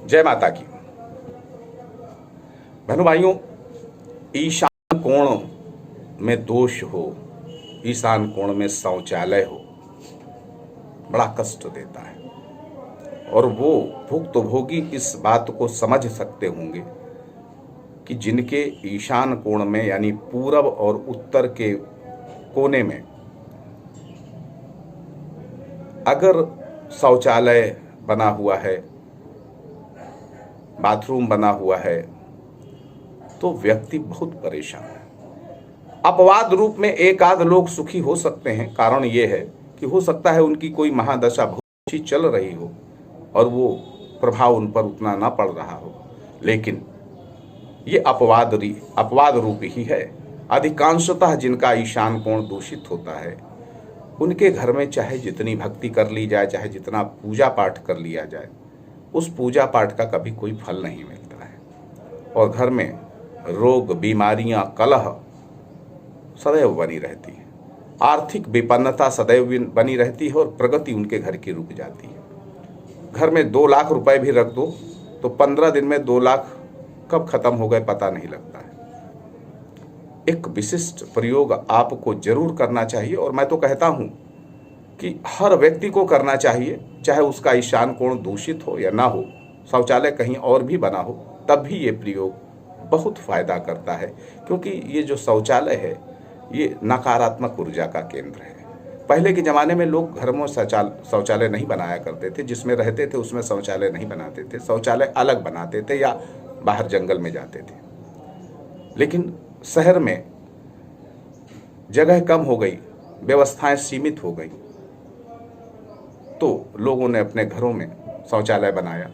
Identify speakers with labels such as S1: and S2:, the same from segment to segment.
S1: जय माता की। बहनों भाइयों, ईशान कोण में दोष हो, ईशान कोण में शौचालय हो, बड़ा कष्ट देता है। और वो भुक्तभोगी इस बात को समझ सकते होंगे कि जिनके ईशान कोण में यानी पूरब और उत्तर के कोने में अगर शौचालय बना हुआ है, बाथरूम बना हुआ है, तो व्यक्ति बहुत परेशान है। अपवाद रूप में एक आध लोग सुखी हो सकते हैं। कारण ये है कि हो सकता है उनकी कोई महादशा बहुत अच्छी चल रही हो और वो प्रभाव उन पर उतना ना पड़ रहा हो, लेकिन ये अपवाद रूप ही है। अधिकांशतः जिनका ईशान कोण दूषित होता है, उनके घर में चाहे जितनी भक्ति कर ली जाए, चाहे जितना पूजा पाठ कर लिया जाए, उस पूजा पाठ का कभी कोई फल नहीं मिलता है। और घर में रोग, बीमारियां, कलह सदैव बनी रहती है। आर्थिक विपन्नता सदैव बनी रहती है और प्रगति उनके घर की रुक जाती है। घर में 2 लाख रुपए भी रख दो तो 15 दिन में 2 लाख कब खत्म हो गए पता नहीं लगता है। एक विशिष्ट प्रयोग आपको जरूर करना चाहिए, और मैं तो कहता हूं कि हर व्यक्ति को करना चाहिए, चाहे उसका ईशान कोण दूषित हो या ना हो, शौचालय कहीं और भी बना हो, तब भी ये प्रयोग बहुत फायदा करता है। क्योंकि ये जो शौचालय है, ये नकारात्मक ऊर्जा का केंद्र है। पहले के ज़माने में लोग घर में शौचालय नहीं बनाया करते थे। जिसमें रहते थे उसमें शौचालय नहीं बनाते थे, शौचालय अलग बनाते थे या बाहर जंगल में जाते थे। लेकिन शहर में जगह कम हो गई, व्यवस्थाएं सीमित हो गई, तो लोगों ने अपने घरों में शौचालय बनाया।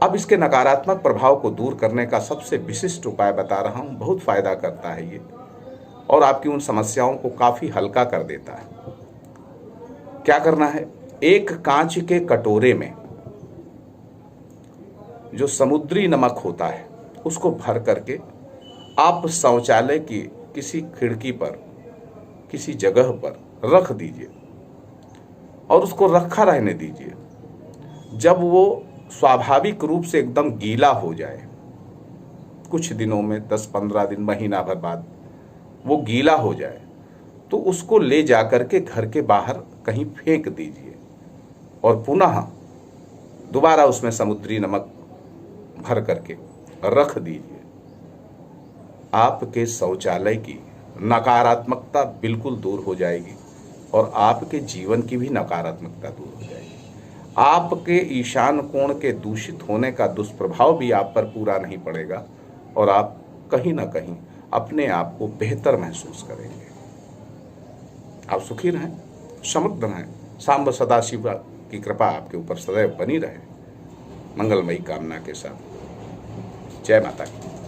S1: अब इसके नकारात्मक प्रभाव को दूर करने का सबसे विशिष्ट उपाय बता रहा हूं। बहुत फायदा करता है ये, और आपकी उन समस्याओं को काफी हल्का कर देता है। क्या करना है? एक कांच के कटोरे में जो समुद्री नमक होता है, उसको भर करके आप शौचालय की किसी खिड़की पर, किसी जगह पर रख दीजिए और उसको रखा रहने दीजिए। जब वो स्वाभाविक रूप से एकदम गीला हो जाए, कुछ दिनों में 10-15 दिन, महीना भर बाद वो गीला हो जाए, तो उसको ले जाकर के घर के बाहर कहीं फेंक दीजिए और पुनः दोबारा उसमें समुद्री नमक भर करके रख दीजिए। आपके शौचालय की नकारात्मकता बिल्कुल दूर हो जाएगी और आपके जीवन की भी नकारात्मकता दूर हो जाएगी। आपके ईशान कोण के दूषित होने का दुष्प्रभाव भी आप पर पूरा नहीं पड़ेगा और आप कहीं ना कहीं अपने आप को बेहतर महसूस करेंगे। आप सुखी रहें, समृद्ध रहें। सांब सदाशिव की कृपा आपके ऊपर सदैव बनी रहे। मंगलमयी कामना के साथ, जय माता की।